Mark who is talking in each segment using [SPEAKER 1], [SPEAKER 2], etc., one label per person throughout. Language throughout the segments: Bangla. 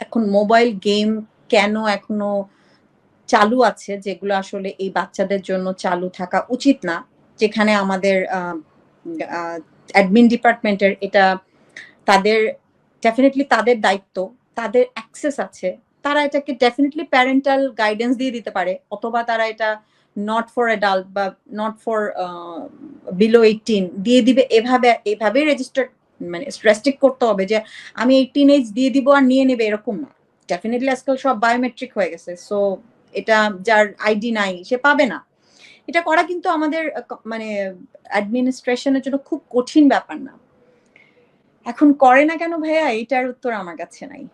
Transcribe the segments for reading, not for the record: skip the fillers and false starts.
[SPEAKER 1] এখন মোবাইল গেম কেন এখনো চালু আছে, যেগুলো আসলে এই বাচ্চাদের জন্য চালু থাকা উচিত না, যেখানে আমাদের অ্যাডমিন ডিপার্টমেন্টের এটা তাদের ডেফিনিটলি তাদের দায়িত্ব, তাদের অ্যাক্সেস আছে, তারা এটাকে ডেফিনিটলি প্যারেন্টাল গাইডেন্স দিয়ে দিতে পারে, অথবা তারা এটা নট ফর অ্যাডাল্ট বা নট ফর বিলো 18 দিয়ে দিবে, এভাবেই রেজিস্টার মানে রেস্ট্রিক্ট করতে হবে যে আমি 18 এজ দিয়ে দিব আর নিয়ে নেবে, এরকম না। ডেফিনেটলি আজকাল সব বায়োমেট্রিক হয়ে গেছে, সো এটা যার আইডি নাই সে পাবে না। এটা করা কিন্তু আমাদের মানে অ্যাডমিনিস্ট্রেশনের জন্য খুব কঠিন ব্যাপার না। এখন করে না কেন ভাইয়া, এইটার উত্তর আমার কাছে নাই।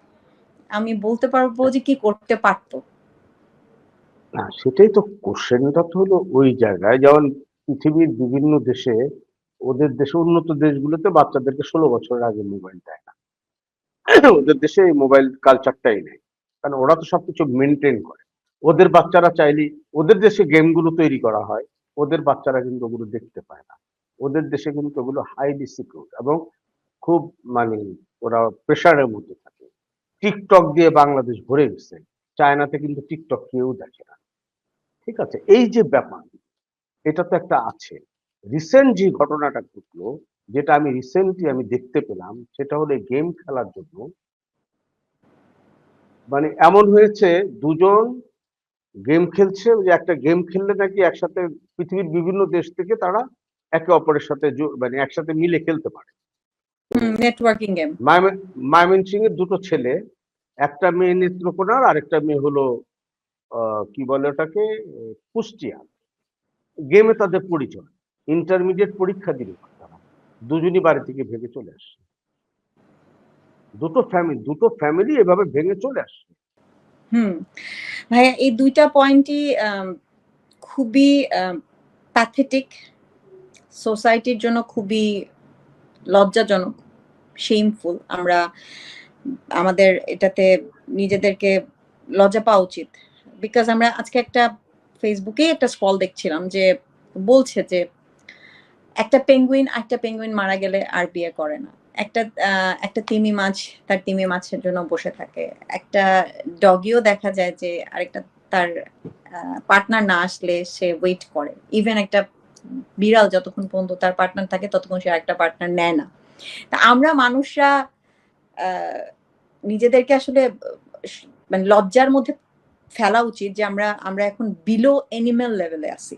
[SPEAKER 1] আমি বলতে পারবো যে কি করতে পারতো।
[SPEAKER 2] না, সেটাই তো কোশ্চেনটা তো হলো ওই জায়গায়, যেমন পৃথিবীর বিভিন্ন দেশে, ওদের দেশে উন্নত দেশগুলোতে বাচ্চাদেরকে 16 বছরের আগে মোবাইল দেয় না। ওদের দেশে এই মোবাইল কালচারটাই নেই, কারণ ওরা তো সবকিছু মেনটেন করে। ওদের বাচ্চারা চাইলে, ওদের দেশে গেমগুলো তৈরি করা হয়, ওদের বাচ্চারা কিন্তু ওগুলো দেখতে পায় না। ওদের দেশে কিন্তু ওগুলো হাইলি সিকিউর এবং খুব মানে ওরা প্রেশারের মধ্যে থাকে। টিকটক দিয়ে বাংলাদেশ ভরে গেছে, চায়নাতে কিন্তু টিকটক কেউ দেখে না। ঠিক আছে, এই যে ব্যাপার, এটা তো একটা আছে। রিসেন্ট যে ঘটনাটা ঘটলো, যেটা আমি রিসেন্টলি আমি দেখতে পেলাম, সেটা হলো গেম খেলার জন্য মানে এমন হয়েছে, দুজন গেম খেলছে, ওই যে একটা গেম খেললে নাকি একসাথে পৃথিবীর বিভিন্ন দেশ থেকে তারা একে অপরের সাথে মানে একসাথে মিলে খেলতে পারে। তো
[SPEAKER 1] নেটওয়ার্কিং গেম।
[SPEAKER 2] ময়মনসিং এর দুটো ছেলে, একটা মেয়ে নেত্রকোনার, আরেকটা মেয়ে হলো কি বলে ওটাকে, কুষ্টিয়া। গেমে তাদের পরিচয়, ইন্টারমিডিয়েট পরীক্ষা দিল তারা, দুজনই বাড়ি থেকে ভেগে চলে আসছে। দুটো ফ্যামিলি এভাবে ভেঙে চলে আসছে।
[SPEAKER 1] হুম, ভাইয়া এই দুইটা পয়েন্টই খুবই প্যাথেটিক, সোসাইটির জন্য খুবই লজ্জাজনক, শেমফুল। আমরা আমাদের এটাতে নিজেদেরকে লজ্জা পাওয়া উচিত। বিকজ আমরা আজকে একটা ফেসবুকে একটা স্ক্রল দেখছিলাম যে বলছে যে একটা পেঙ্গুইন মারা গেলে আর বিয়ে করে না। একটা একটা তিমি মাছ তার তিমি মাছের জন্য বসে থাকে। একটা ডগিও দেখা যায় যে আরেকটা তার পার্টনার না আসলে সে ওয়েট করে। ইভেন একটা বিড়াল যতক্ষণ পর্যন্ত তার পার্টনার থাকে ততক্ষণ সে আরেকটা পার্টনার নেয় না। তা আমরা মানুষরা আহ, নিজেদেরকে আসলে মানে লজ্জার মধ্যে ফেলা উচিত যে আমরা আমরা এখন বিলো এনিম্যাল লেভেলে আছি।